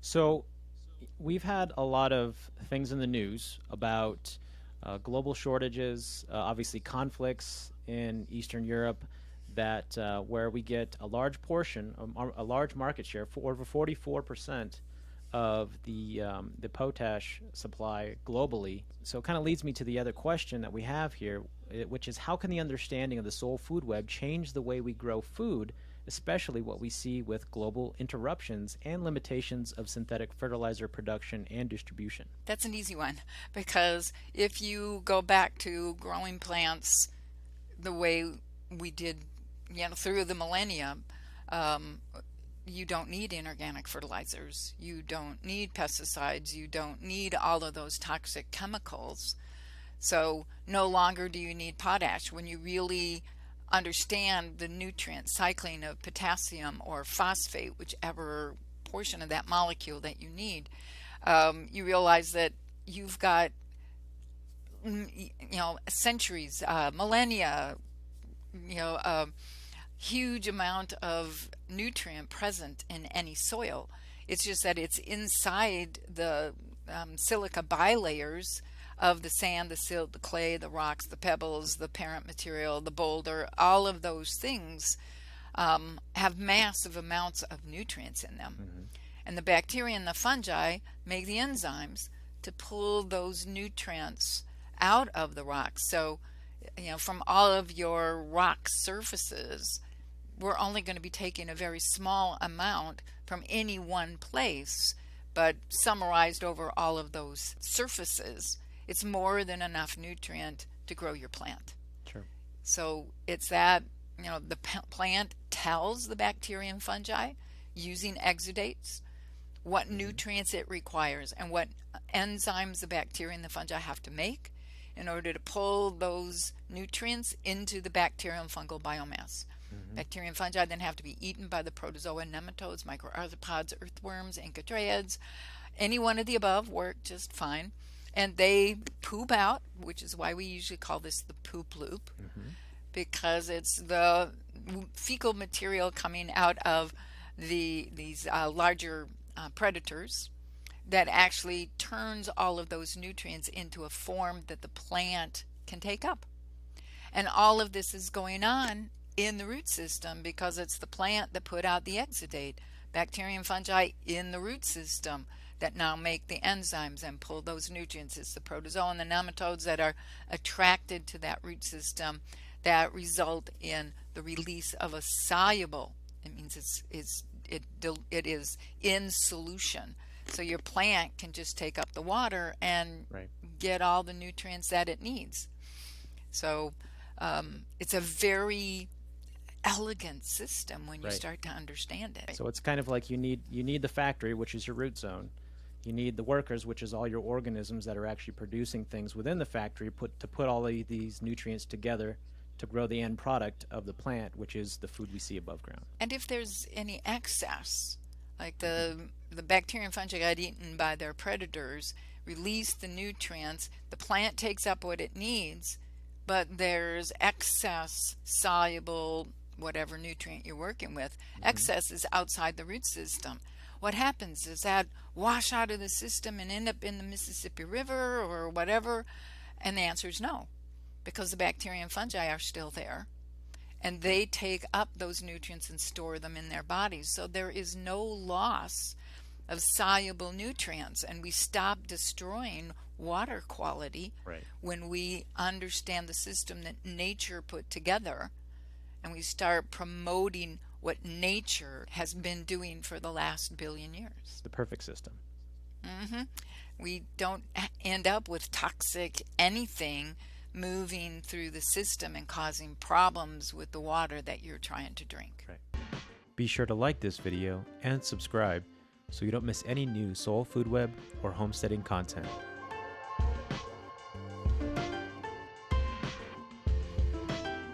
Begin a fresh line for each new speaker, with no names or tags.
So, we've had a lot of things in the news about global shortages, obviously conflicts in Eastern Europe, that where we get a large portion, a large market share, for over 44% of the potash supply globally. So it kind of leads me to the other question that we have here, which is how can the understanding of the soil food web change the way we grow food, especially what we see with global interruptions and limitations of synthetic fertilizer production and distribution?
That's an easy one because if you go back to growing plants the way we did, through the millennia, um, you don't need inorganic fertilizers. You don't need pesticides. You don't need all of those toxic chemicals. So no longer do you need potash when you really understand the nutrient cycling of potassium or phosphate, whichever portion of that molecule that you need. You realize that you've got centuries, millennia, you know, a huge amount of nutrient present in any soil. It's just that it's inside the silica bilayers of the sand, the silt, the clay, the rocks, the pebbles, the parent material, the boulder. All of those things have massive amounts of nutrients in them.
Hmm.
And the bacteria and the fungi make the enzymes to pull those nutrients out of the rocks. So, from all of your rock surfaces, we're only going to be taking a very small amount from any one place, but summarized over all of those surfaces, it's more than enough nutrient to grow your plant.
Sure.
So it's that, the plant tells the bacteria and fungi using exudates what
Hmm.
nutrients it requires and what enzymes the bacteria and the fungi have to make in order to pull those nutrients into the bacterial and fungal biomass.
Hmm.
Bacteria and fungi then have to be eaten by the protozoa, nematodes, microarthropods, earthworms, incatriids. Any one of the above work just fine. And they poop out, which is why we usually call this the poop loop,
Hmm.
because it's the fecal material coming out of these larger predators that actually turns all of those nutrients into a form that the plant can take up. And all of this is going on in the root system because it's the plant that put out the exudate. Bacteria and fungi in the root system that now make the enzymes and pull those nutrients. It's the protozoa and the nematodes that are attracted to that root system that result in the release of a soluble. It means it is in solution. So your plant can just take up the water and
Right.
get all the nutrients that it needs. So it's a very elegant system when you
Right.
start to understand it.
So it's kind of like you need the factory, which is your root zone. You need the workers, which is all your organisms that are actually producing things within the factory, put all of these nutrients together to grow the end product of the plant, which is the food we see above ground.
And if there's any excess, like
Hmm.
the bacteria and fungi got eaten by their predators, release the nutrients, the plant takes up what it needs, but there's excess soluble whatever nutrient you're working with.
Hmm.
Excess is outside the root system. What happens is that wash out of the system and end up in the Mississippi River or whatever? And the answer is no, because the bacteria and fungi are still there and
Right.
they take up those nutrients and store them in their bodies. So there is no loss of soluble nutrients, and we stop destroying water quality
Right.
when we understand the system that nature put together and we start promoting what nature has been doing for the last billion years.
The perfect system.
hmm We don't end up with toxic anything moving through the system and causing problems with the water that you're trying to drink.
Right. Be sure to like this video and subscribe so you don't miss any new soil food web or homesteading content.